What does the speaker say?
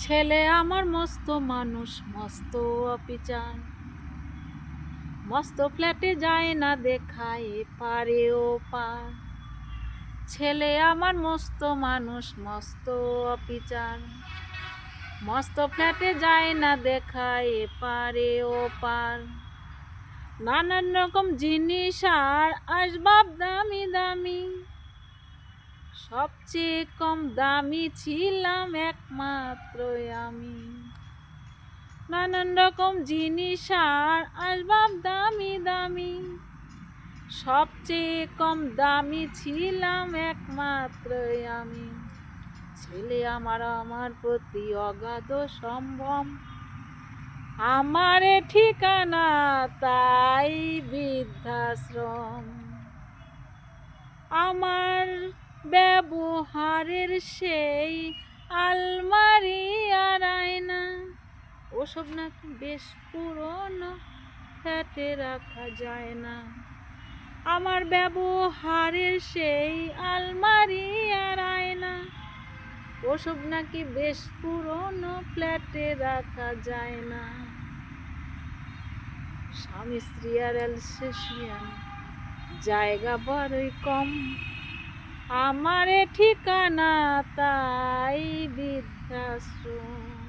ছেলে আমার মস্ত মানুষ, মস্ত অফিসার, মস্ত ফ্ল্যাটে যায় না দেখায় পারে ও পার। ছেলে আমার মস্ত মানুষ, মস্ত অফিসার, মস্ত ফ্ল্যাটে যায় না দেখায় পারে ও পার। নানান রকম জিনিস আর আসবাব দামি দামি, সবচেয়ে কম দামি ছিলাম একমাত্র আমি। নানান রকম জিনিস আর আসবাব দামি দামি, সবচেয়ে কম দামি ছিলাম একমাত্র আমি। ছেলে আমার প্রতি অগাধ সম্ভ্রম, আমার ঠিকানা তাই বৃদ্ধাশ্রম। আমার ব্যবহারের সেই আলমারি আর আয়না, ওসব নাকি বেশ পুরনো, ফ্ল্যাটে রাখা যায় না। আমার ব্যবহারের সেই আলমারি আর আয়না, ওসব নাকি বেশ পুরনো, ফ্ল্যাটে রাখা যায় না। স্বামী স্ত্রী আর অ্যালসেশিয়ান, জায়গা বড়ই কম, আমার ঠিকানা তাই বৃদ্ধাশ্রম।